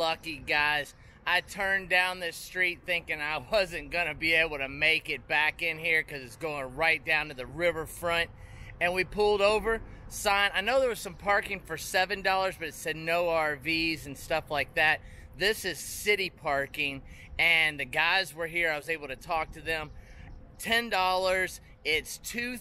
lucky, guys. I turned down this street thinking I wasn't going to be able to make it back in here because it's going right down to the riverfront. And we pulled over. Sign. I know there was some parking for $7, but it said no RVs and stuff like that. This is city parking, and the guys were here. I was able to talk to them. $10. It's 2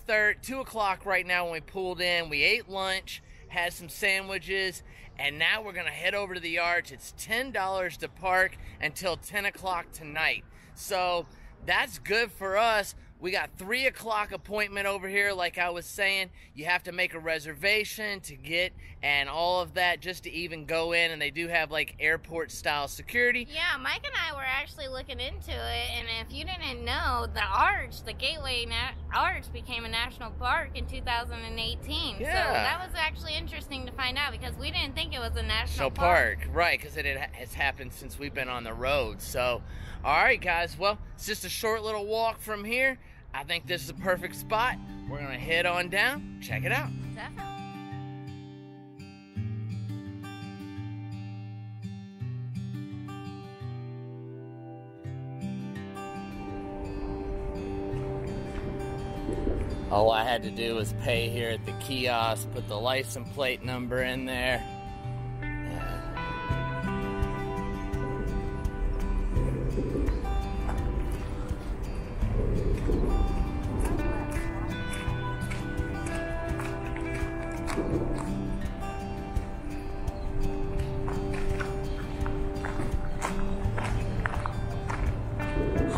o'clock right now when we pulled in. We ate lunch, had some sandwiches, and now we're going to head over to the arch. It's $10 to park until 10 o'clock tonight. So that's good for us. We got 3 o'clock appointment over here. Like I was saying, you have to make a reservation to get and all of that just to even go in. And they do have like airport style security. Yeah, Mike and I were actually looking into it. And if you didn't know, the Arch, the Gateway Arch became a national park in 2018. Yeah. So that was actually interesting to find out because we didn't think it was a national park. Right, because it has happened since we've been on the road. So, all right, guys. Well, it's just a short little walk from here. I think this is a perfect spot. We're going to head on down. Check it out. Definitely. All I had to do was pay here at the kiosk, put the license plate number in there.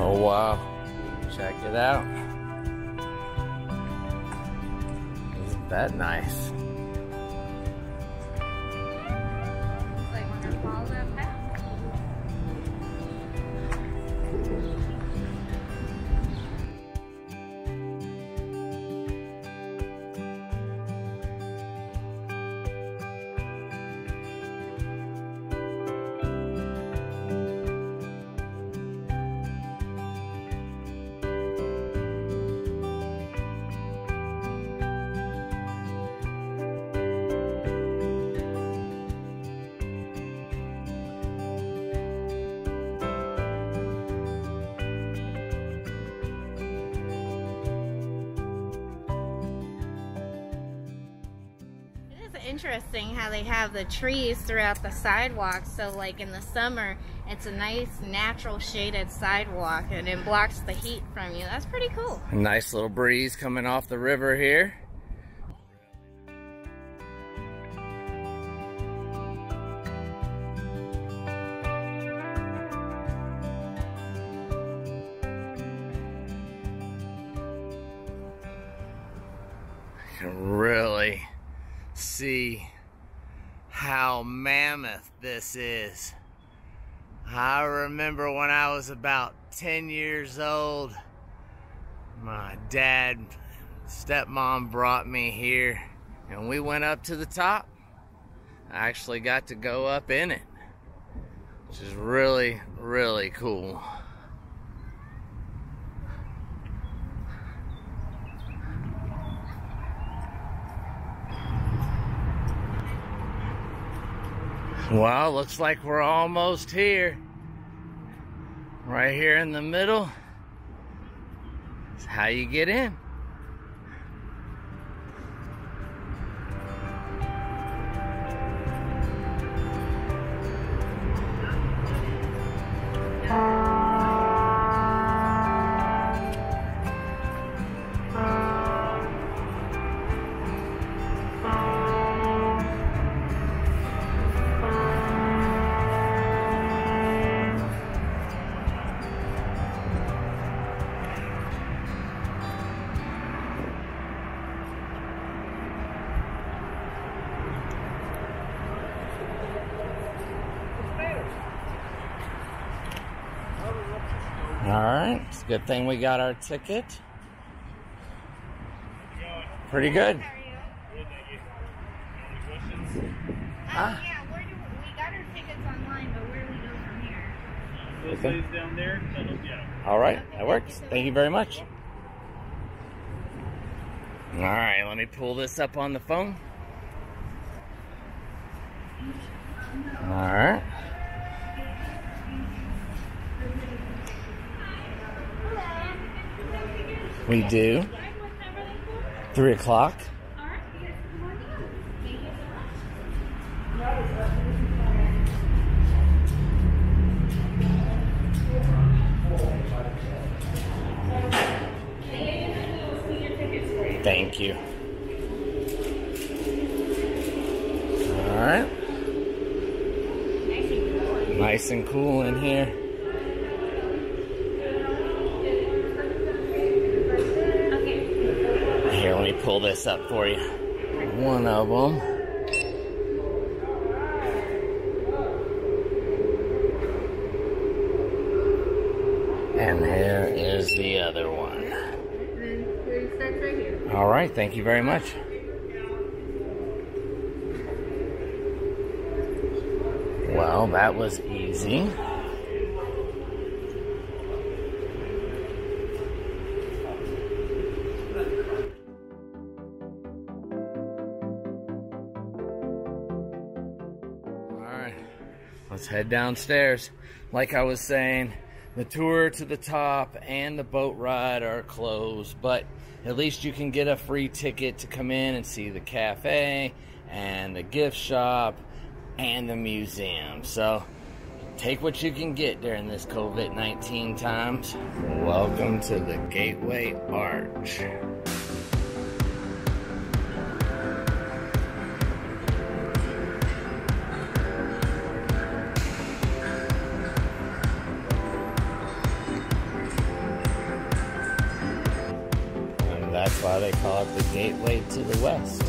Oh wow, check it out. Isn't that nice? Looks like we're gonna follow that path. Interesting how they have the trees throughout the sidewalk, so like in the summer it's a nice natural shaded sidewalk and it blocks the heat from you. That's pretty cool. A nice little breeze coming off the river here. I can really see how mammoth this is. I remember when I was about 10 years old, my dad, stepmom brought me here and we went up to the top. I actually got to go up in it, which is really, really cool. Well, looks like we're almost here. Right here in the middle is how you get in. Alright, it's a good thing we got our ticket. Pretty good. How are you? Good, thank you. Any questions? Yeah, we got our tickets online, but where do we go from here? Those plays down there, yeah. Alright, that works. Thank you very much. Alright, let me pull this up on the phone. Alright. We do. 3 o'clock. Thank you. All right. Nice and cool in here. Here, let me pull this up for you. One of them. And here is the other one. All right, thank you very much. Well, that was easy. Alright, let's head downstairs. Like I was saying, the tour to the top and the boat ride are closed, but at least you can get a free ticket to come in and see the cafe and the gift shop and the museum. So take what you can get during this COVID-19 times. Welcome to the Gateway Arch. And that's why they call it the Gateway to the West.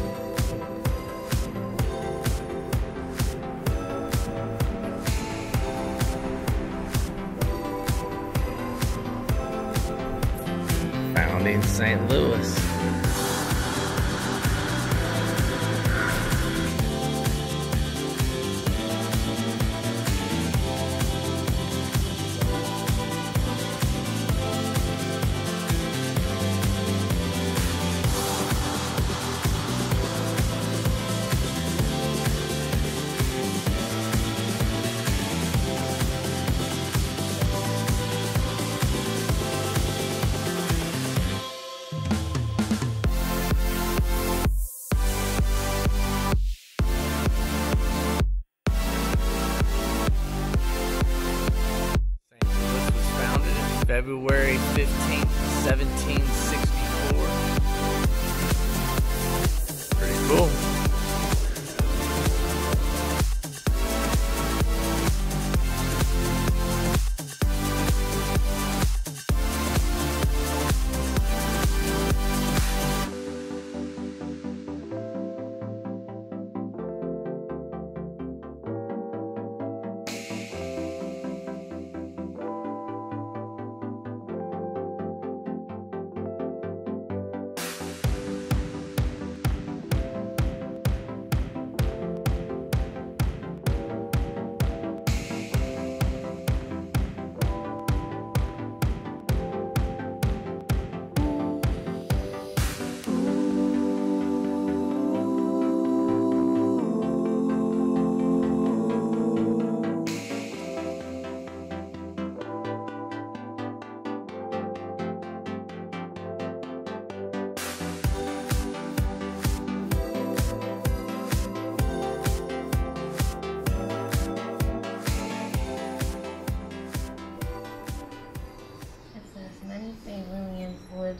In St. Louis. February 15th, 1764. Pretty cool.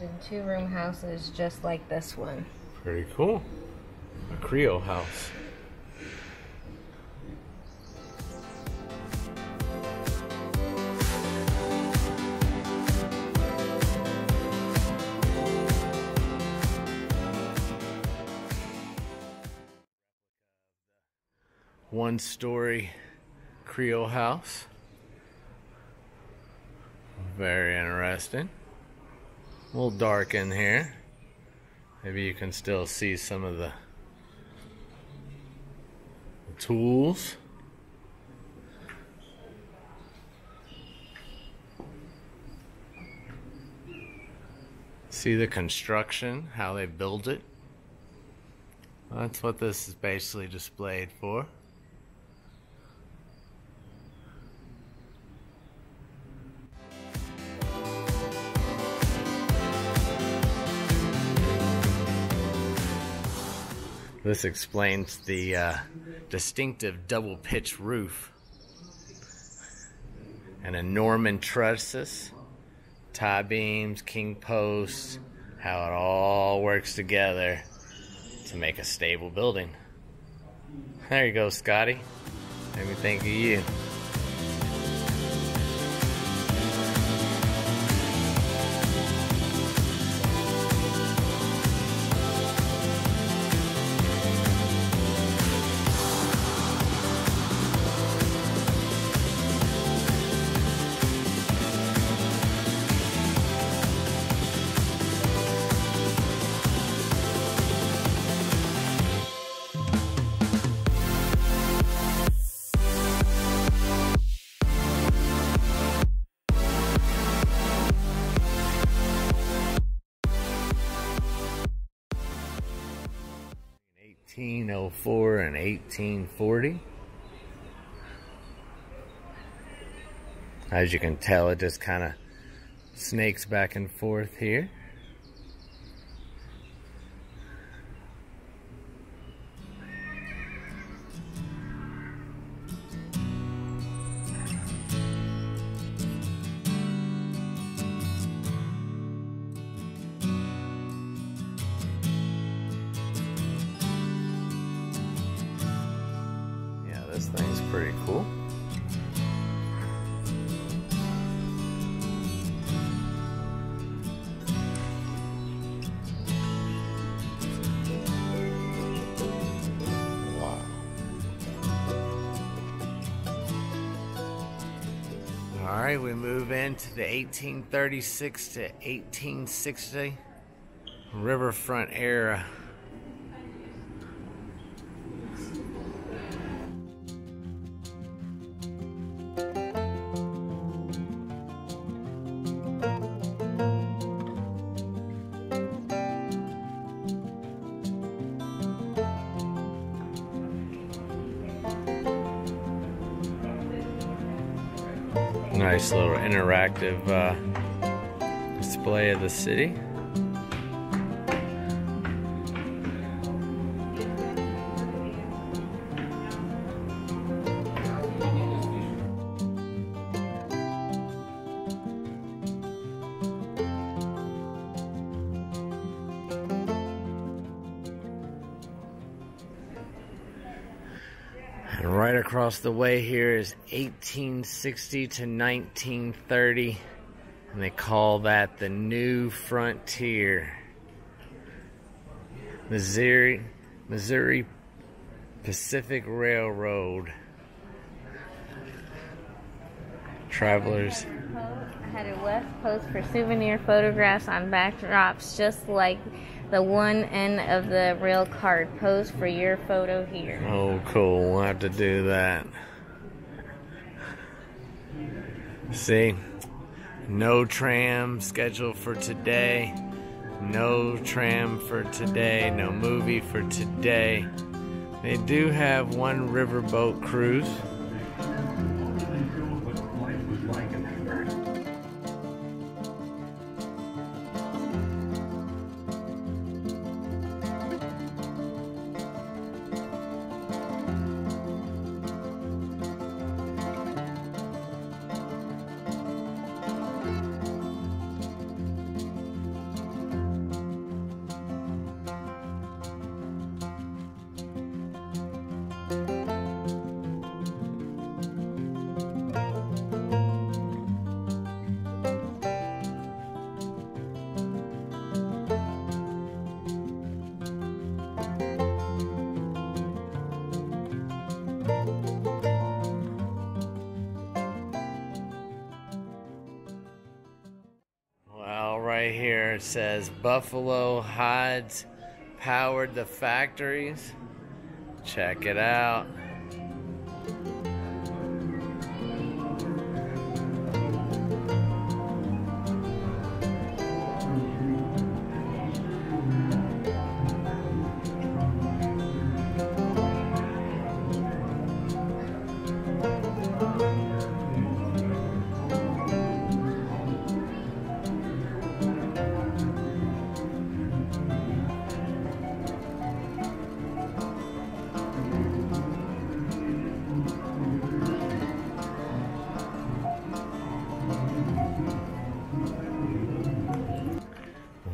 In two-room houses just like this one. Pretty cool. A Creole house. One-story Creole house. Very interesting. A little dark in here. Maybe you can still see some of the tools. See the construction, how they build it. That's what this is basically displayed for. This explains the distinctive double pitch roof. And a Norman trusses, tie beams, king posts, how it all works together to make a stable building. There you go, Scotty. Made me think of you. In 1804 and 1840. As you can tell, it just kind of snakes back and forth here. This thing's pretty cool. Wow. Alright, we move into the 1836 to 1860 riverfront era. Nice little interactive display of the city. And right across the way here is 1860 to 1930, and they call that the New Frontier. Missouri Pacific Railroad. Travelers. I had a West Post for souvenir photographs on backdrops, just like the one end of the rail card. Pose for your photo here. Oh, cool. We'll have to do that. See? No tram scheduled for today. No tram for today. No movie for today. They do have one riverboat cruise. Right here it says Buffalo Hides powered the factories. Check it out.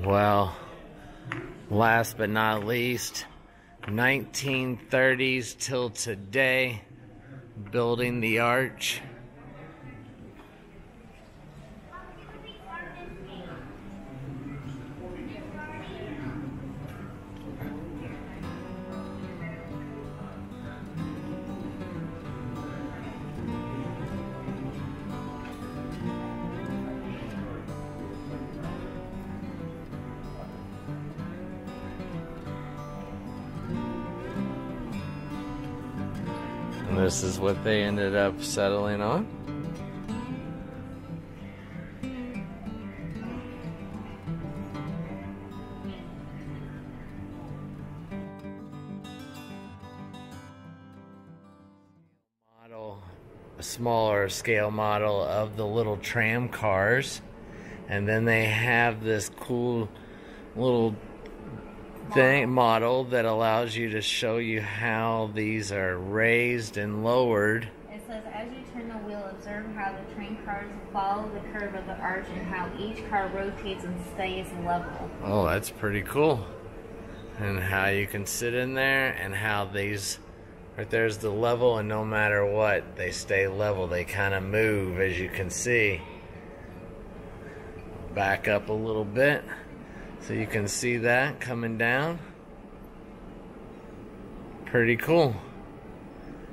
Well, last but not least, 1930s till today, building the arch. And this is what they ended up settling on. A smaller scale model of the little tram cars, and then they have this cool little model that allows you to show you how these are raised and lowered. It says, as you turn the wheel, observe how the train cars follow the curve of the arch and how each car rotates and stays level. Oh, that's pretty cool. And how you can sit in there, and how these, right there's the level, and no matter what, they stay level. They kind of move, as you can see. Back up a little bit so you can see that coming down. Pretty cool.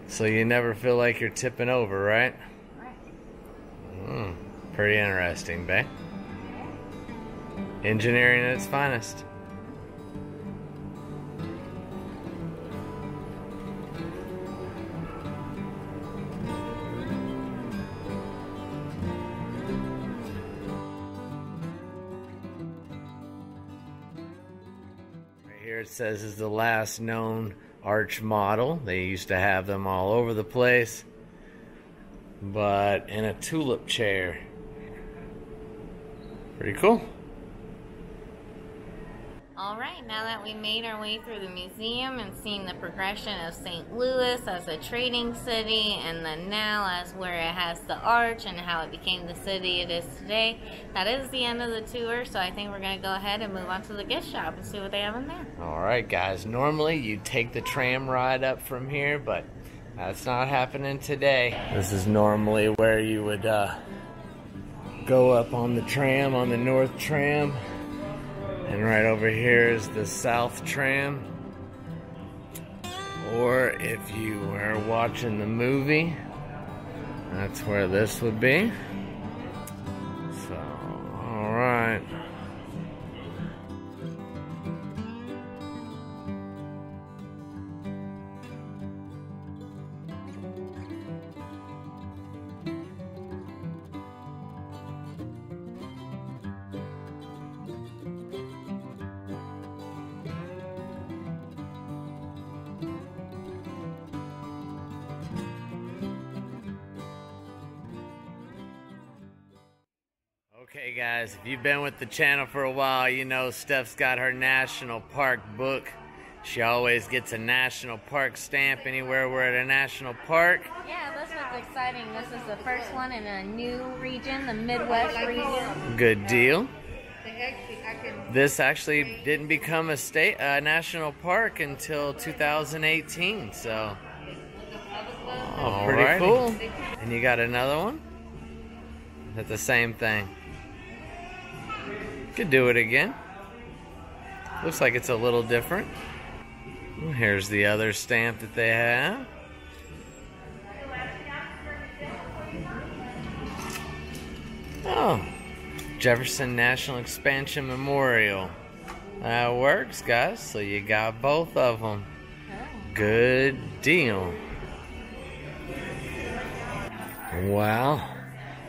So you never feel like you're tipping over, right? Right. Pretty interesting, babe. Engineering at its finest. Here it says is the last known arch model. They used to have them all over the place, but in a tulip chair. Pretty cool. Alright, now that we made our way through the museum and seen the progression of St. Louis as a trading city, and then now as where it has the arch and how it became the city it is today, that is the end of the tour. So I think we're going to go ahead and move on to the gift shop and see what they have in there. Alright guys, normally you take the tram ride up from here, but that's not happening today. This is normally where you would go up on the tram, on the north tram. And right over here is the south tram. Or if you were watching the movie, that's where this would be. So, alright. Okay guys, if you've been with the channel for a while, you know Steph's got her national park book. She always gets a national park stamp anywhere we're at a national park. Yeah, that's what's exciting. This is the first one in a new region, the Midwest region. Good deal. This actually didn't become a national park until 2018, so pretty cool. And you got another one? That's the same thing. Could do it again. Looks like it's a little different. Here's the other stamp that they have. Oh, Jefferson National Expansion Memorial. That works, guys. So you got both of them. Good deal. Well,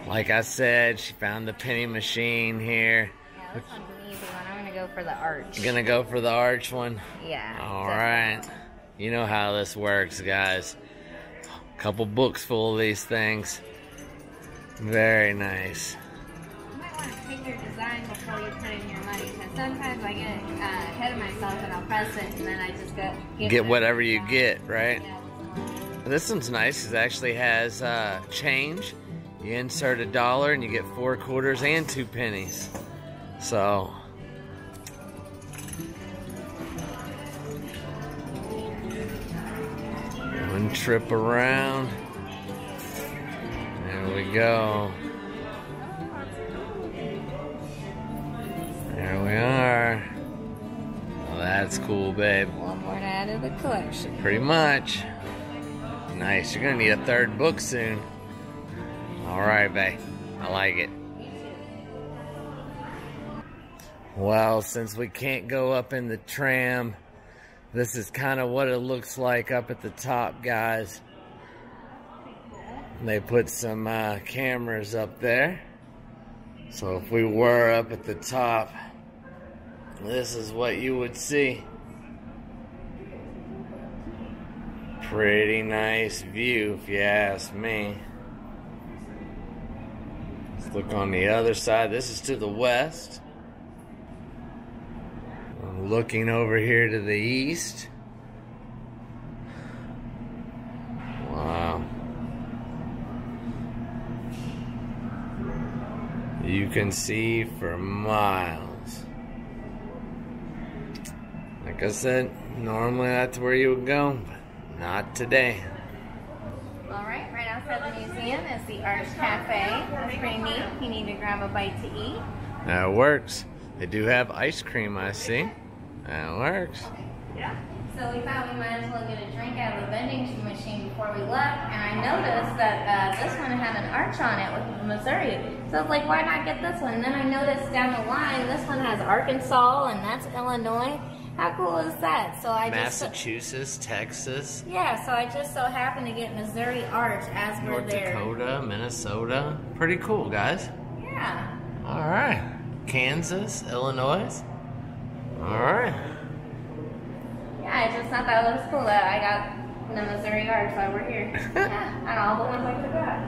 like I said, she found the penny machine here. Yeah, this one's an easy one. I'm going to go for the arch. You're going to go for the arch one? Yeah. Alright. You know how this works, guys. A couple books full of these things. Very nice. You might want to pick your design before you put in your money, because sometimes I get ahead of myself and I'll press it and then I just get whatever you get, right? Yeah, this one's nice because it actually has change. You insert $1 and you get 4 quarters and 2 pennies. So trip around. There we go. There we are. Well, that's cool, babe. One more to add to the collection. Pretty much. Nice. You're gonna need a third book soon. All right, babe. I like it. Well, since we can't go up in the tram, this is kind of what it looks like up at the top, guys. They put some cameras up there. So if we were up at the top, this is what you would see. Pretty nice view, if you ask me. Let's look on the other side. This is to the west. I'm looking over here to the east. Wow. You can see for miles. Like I said, normally that's where you would go, but not today. Alright, right outside the museum is the Arts Cafe. That's pretty neat. You need to grab a bite to eat. That works. They do have ice cream, I see. That works. Yeah. So we thought we might as well get a drink out of the vending machine before we left, and I noticed that this one had an arch on it with Missouri. So I was like, why not get this one? And then I noticed down the line, this one has Arkansas, and that's Illinois. How cool is that? So I Massachusetts, Texas. Yeah, so I just so happened to get Missouri Arch as we're there. North Dakota, Minnesota. Pretty cool, guys. Yeah. All right. Kansas, Illinois. All right. Yeah, I just thought that was cool that I got the Missouri Arch while we're here. Yeah, and all the ones I forgot.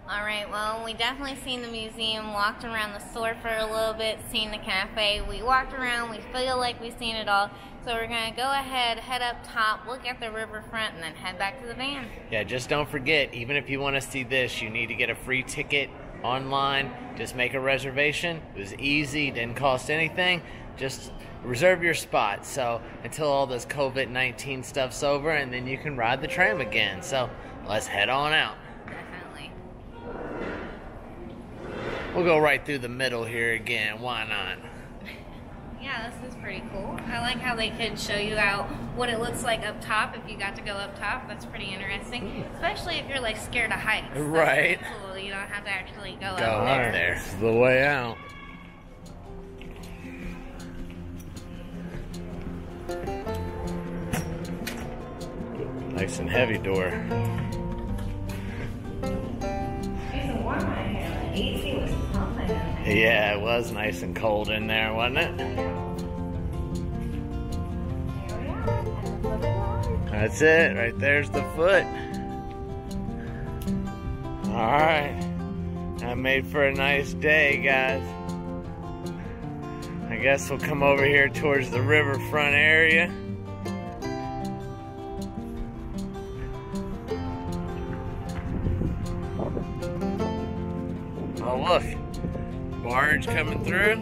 Alright, well, we definitely seen the museum, walked around the store for a little bit, seen the cafe. We walked around, we feel like we've seen it all. So we're going to go ahead, head up top, look at the riverfront, and then head back to the van. Yeah, just don't forget, even if you want to see this, you need to get a free ticket online. Just make a reservation. It was easy, didn't cost anything. Just reserve your spot. So until all this COVID-19 stuff's over, and then you can ride the tram again. So let's head on out. Definitely. We'll go right through the middle here again. Why not? Yeah, this is pretty cool. I like how they could show you out what it looks like up top if you got to go up top. That's pretty interesting. Especially if you're like scared of heights. That's right. pretty cool. You don't have to actually go Go up there. up there. This is the way out. Nice and heavy door. AC was pumping. Yeah, it was nice and cold in there, wasn't it? That's it. Right there's the foot. Alright. That made for a nice day, guys. I guess we'll come over here towards the riverfront area. Oh, look. Barge coming through.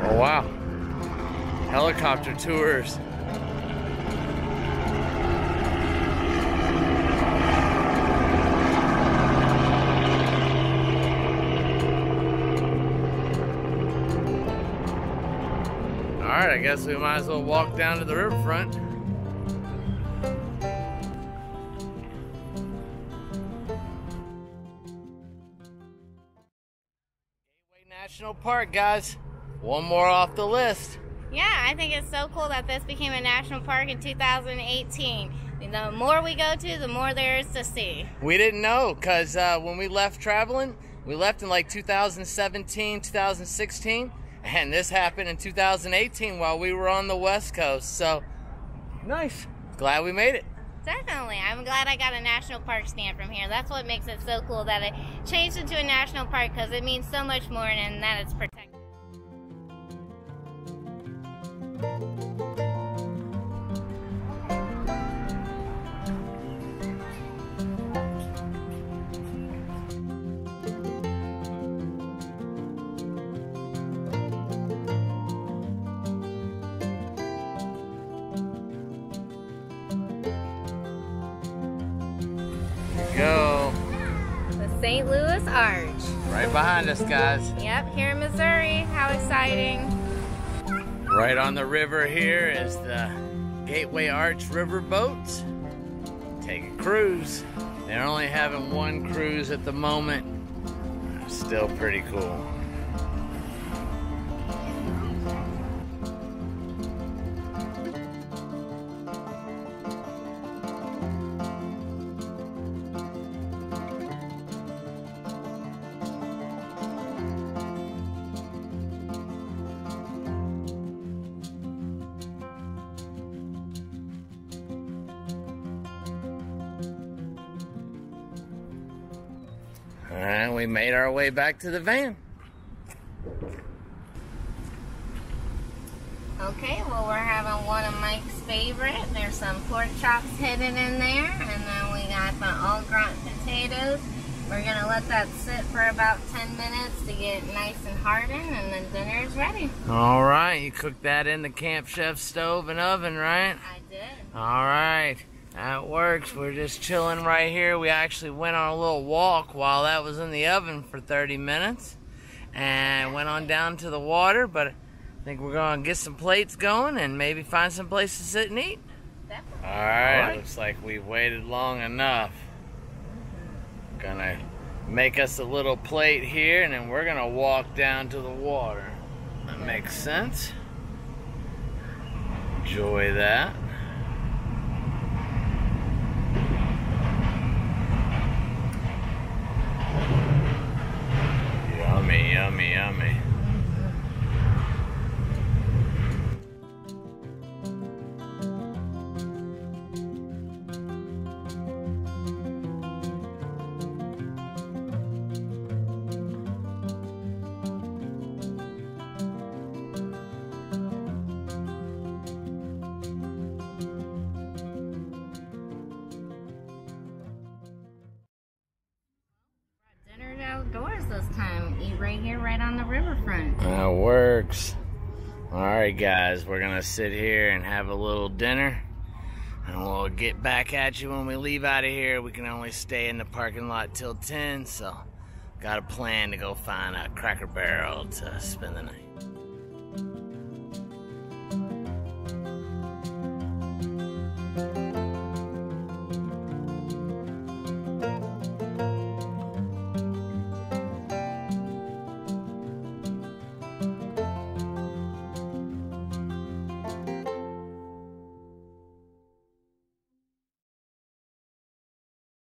Oh, wow. Helicopter tours. Alright, I guess we might as well walk down to the riverfront. Gateway National Park, guys. One more off the list. Yeah, I think it's so cool that this became a national park in 2018. The more we go to, the more there is to see. We didn't know, because when we left traveling, we left in like 2017, 2016, and this happened in 2018 while we were on the West Coast. So, nice. Glad we made it. Definitely. I'm glad I got a national park stamp from here. That's what makes it so cool that it changed into a national park, because it means so much more and that it's protected. Go. The St. Louis Arch. Right behind us, guys. Yep, here in Missouri. How exciting. Right on the river here is the Gateway Arch River boats. Take a cruise. They're only having one cruise at the moment. Still pretty cool. Alright, we made our way back to the van. Okay, well, we're having one of Mike's favorite. There's some pork chops hidden in there, and then we got the au gratin potatoes. We're gonna let that sit for about 10 minutes to get nice and hardened, and then dinner is ready. Alright, you cooked that in the Camp Chef stove and oven, right? I did. Alright, that works. We're just chilling right here. We actually went on a little walk while that was in the oven for 30 minutes. And went on down to the water, but I think we're gonna get some plates going and maybe find some place to sit and eat. Definitely. Alright, looks like we waited long enough. Gonna make us a little plate here, and then we're gonna walk down to the water. That makes sense. Enjoy that. Yummy, yummy, yummy. Dinner outdoors this time. Eat right here, right on the riverfront. That works. Alright guys, we're gonna sit here and have a little dinner, and we'll get back at you when we leave out of here. We can only stay in the parking lot till 10, so got a plan to go find a Cracker Barrel to spend the night.